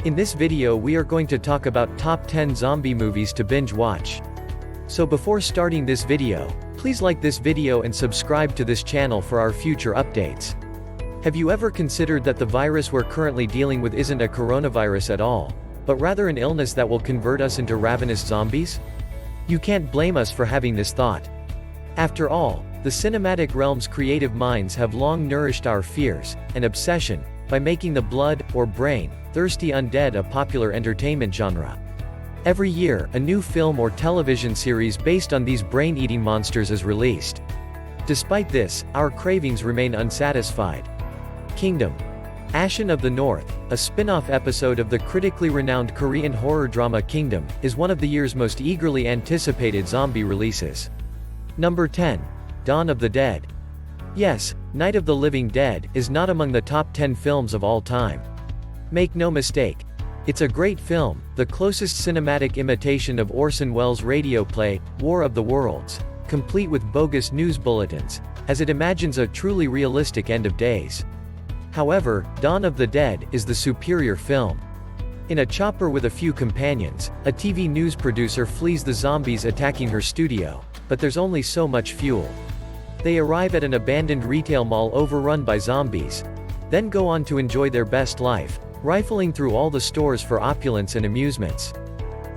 In this video we are going to talk about top 10 zombie movies to binge watch. So before starting this video, please like this video and subscribe to this channel for our future updates. Have you ever considered that the virus we're currently dealing with isn't a coronavirus at all, but rather an illness that will convert us into ravenous zombies? You can't blame us for having this thought. After all, the cinematic realm's creative minds have long nourished our fears and obsession by making the blood, or brain, thirsty undead a popular entertainment genre. Every year, a new film or television series based on these brain-eating monsters is released. Despite this, our cravings remain unsatisfied. Kingdom. Ashen of the North, a spin-off episode of the critically renowned Korean horror drama Kingdom, is one of the year's most eagerly anticipated zombie releases. Number 10. Dawn of the Dead. Yes, Night of the Living Dead is not among the top 10 films of all time. Make no mistake. It's a great film, the closest cinematic imitation of Orson Welles' radio play, War of the Worlds, complete with bogus news bulletins, as it imagines a truly realistic end of days. However, Dawn of the Dead is the superior film. In a chopper with a few companions, a TV news producer flees the zombies attacking her studio, but there's only so much fuel. They arrive at an abandoned retail mall overrun by zombies, then go on to enjoy their best life, rifling through all the stores for opulence and amusements.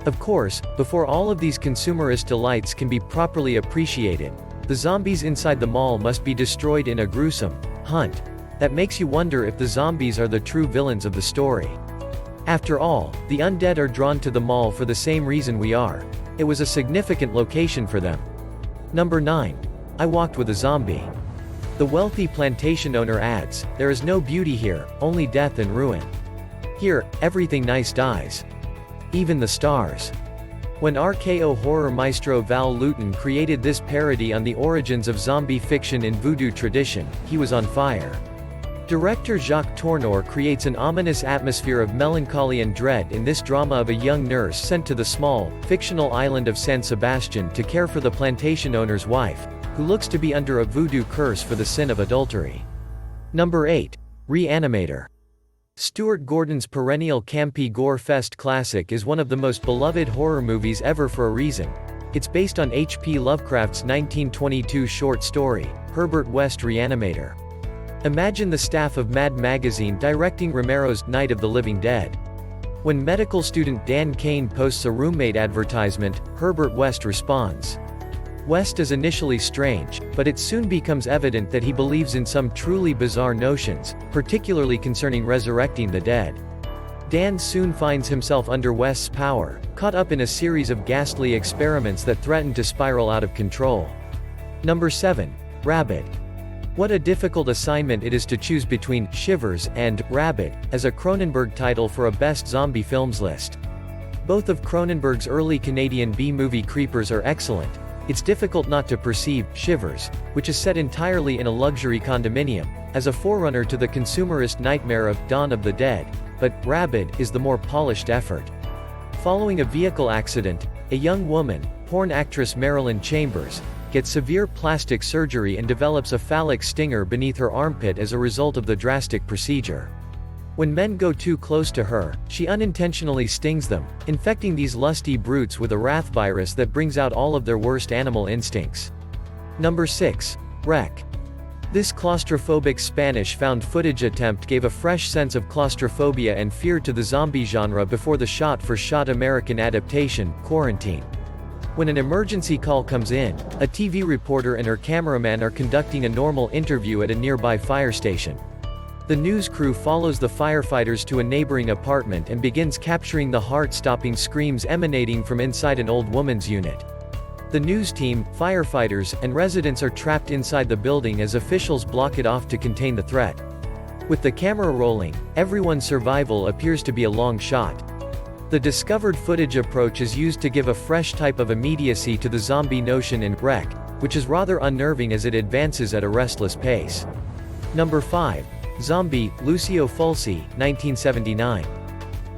Of course, before all of these consumerist delights can be properly appreciated, the zombies inside the mall must be destroyed in a gruesome hunt that makes you wonder if the zombies are the true villains of the story. After all, the undead are drawn to the mall for the same reason we are. It was a significant location for them. Number 9. I Walked with a Zombie. The wealthy plantation owner adds, "There is no beauty here, only death and ruin. Here, everything nice dies. Even the stars." When RKO horror maestro Val Lewton created this parody on the origins of zombie fiction in voodoo tradition, he was on fire. Director Jacques Tourneur creates an ominous atmosphere of melancholy and dread in this drama of a young nurse sent to the small, fictional island of San Sebastian to care for the plantation owner's wife, who looks to be under a voodoo curse for the sin of adultery. Number 8. Reanimator. Stuart Gordon's perennial campy gore-fest classic is one of the most beloved horror movies ever for a reason. It's based on H.P. Lovecraft's 1922 short story, Herbert West Reanimator. Imagine the staff of Mad Magazine directing Romero's Night of the Living Dead. When medical student Dan Kane posts a roommate advertisement, Herbert West responds. West is initially strange, but it soon becomes evident that he believes in some truly bizarre notions, particularly concerning resurrecting the dead. Dan soon finds himself under West's power, caught up in a series of ghastly experiments that threaten to spiral out of control. Number 7. Rabid. What a difficult assignment it is to choose between Shivers and Rabid as a Cronenberg title for a best zombie films list. Both of Cronenberg's early Canadian B-movie creepers are excellent. It's difficult not to perceive Shivers, which is set entirely in a luxury condominium, as a forerunner to the consumerist nightmare of Dawn of the Dead, but Rabid is the more polished effort. Following a vehicle accident, a young woman, porn actress Marilyn Chambers, gets severe plastic surgery and develops a phallic stinger beneath her armpit as a result of the drastic procedure. When men go too close to her, she unintentionally stings them, infecting these lusty brutes with a wrath virus that brings out all of their worst animal instincts. Number 6. Wreck. This claustrophobic Spanish found footage attempt gave a fresh sense of claustrophobia and fear to the zombie genre before the shot-for-shot American adaptation, Quarantine. When an emergency call comes in, a TV reporter and her cameraman are conducting a normal interview at a nearby fire station. The news crew follows the firefighters to a neighboring apartment and begins capturing the heart-stopping screams emanating from inside an old woman's unit. The news team, firefighters, and residents are trapped inside the building as officials block it off to contain the threat. With the camera rolling, everyone's survival appears to be a long shot. The discovered footage approach is used to give a fresh type of immediacy to the zombie notion in Wreck, which is rather unnerving as it advances at a restless pace. Number 5. Zombie, Lucio Fulci, 1979.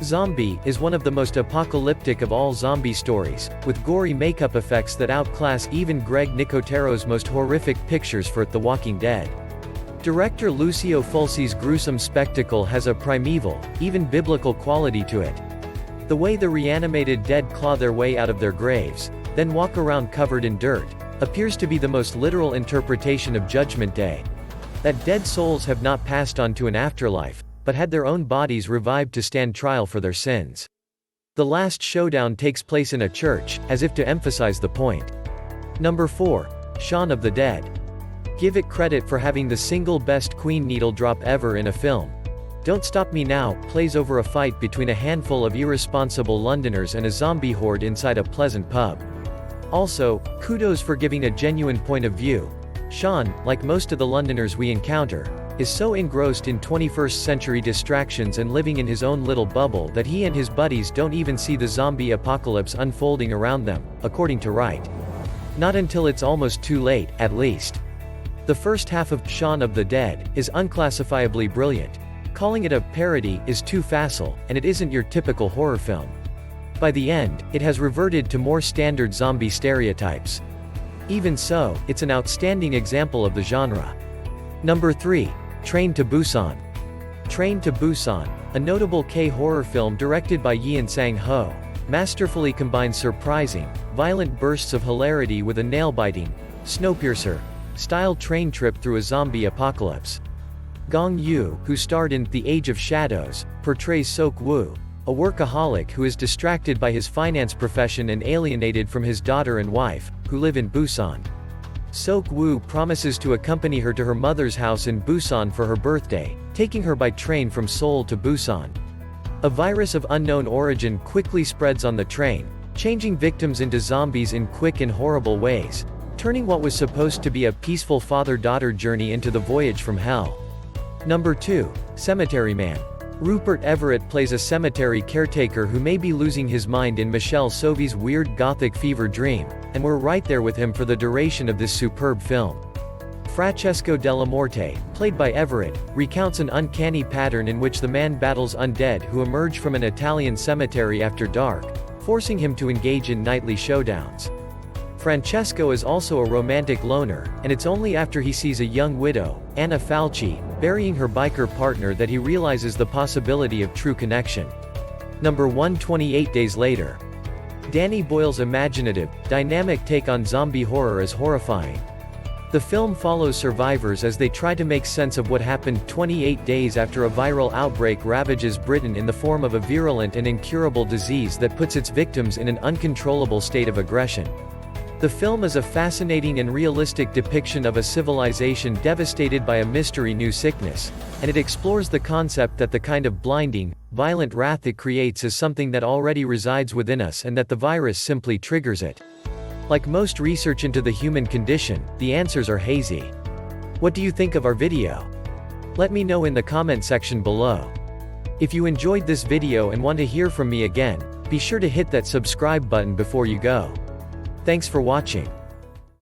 Zombie is one of the most apocalyptic of all zombie stories, with gory makeup effects that outclass even Greg Nicotero's most horrific pictures for The Walking Dead. Director Lucio Fulci's gruesome spectacle has a primeval, even biblical quality to it. The way the reanimated dead claw their way out of their graves, then walk around covered in dirt, appears to be the most literal interpretation of Judgment Day. That dead souls have not passed on to an afterlife, but had their own bodies revived to stand trial for their sins. The last showdown takes place in a church, as if to emphasize the point. Number 4. Shaun of the Dead. Give it credit for having the single best Queen needle drop ever in a film. Don't Stop Me Now plays over a fight between a handful of irresponsible Londoners and a zombie horde inside a pleasant pub. Also, kudos for giving a genuine point of view. Shaun, like most of the Londoners we encounter, is so engrossed in 21st century distractions and living in his own little bubble that he and his buddies don't even see the zombie apocalypse unfolding around them, according to Wright. Not until it's almost too late, at least. The first half of Shaun of the Dead is unclassifiably brilliant. Calling it a parody is too facile, and it isn't your typical horror film. By the end, it has reverted to more standard zombie stereotypes. Even so, it's an outstanding example of the genre. Number 3. Train to Busan. Train to Busan, a notable K-horror film directed by Yeon Sang-ho, masterfully combines surprising, violent bursts of hilarity with a nail-biting, Snowpiercer-style train trip through a zombie apocalypse. Gong Yoo, who starred in The Age of Shadows, portrays Sok-woo, a workaholic who is distracted by his finance profession and alienated from his daughter and wife, who live in Busan. Sok-woo promises to accompany her to her mother's house in Busan for her birthday, taking her by train from Seoul to Busan. A virus of unknown origin quickly spreads on the train, changing victims into zombies in quick and horrible ways, turning what was supposed to be a peaceful father-daughter journey into the voyage from hell. Number 2. Cemetery Man. Rupert Everett plays a cemetery caretaker who may be losing his mind in Michelle Sophie's weird gothic fever dream, and we're right there with him for the duration of this superb film. Francesco Della Morte, played by Everett, recounts an uncanny pattern in which the man battles undead who emerge from an Italian cemetery after dark, forcing him to engage in nightly showdowns. Francesco is also a romantic loner, and it's only after he sees a young widow, Anna Falchi, burying her biker partner that he realizes the possibility of true connection. Number 1. 28 Days Later. Danny Boyle's imaginative, dynamic take on zombie horror is horrifying. The film follows survivors as they try to make sense of what happened 28 days after a viral outbreak ravages Britain in the form of a virulent and incurable disease that puts its victims in an uncontrollable state of aggression. The film is a fascinating and realistic depiction of a civilization devastated by a mystery new sickness, and it explores the concept that the kind of blinding, violent wrath it creates is something that already resides within us and that the virus simply triggers it. Like most research into the human condition, the answers are hazy. What do you think of our video? Let me know in the comment section below. If you enjoyed this video and want to hear from me again, be sure to hit that subscribe button before you go. Thanks for watching.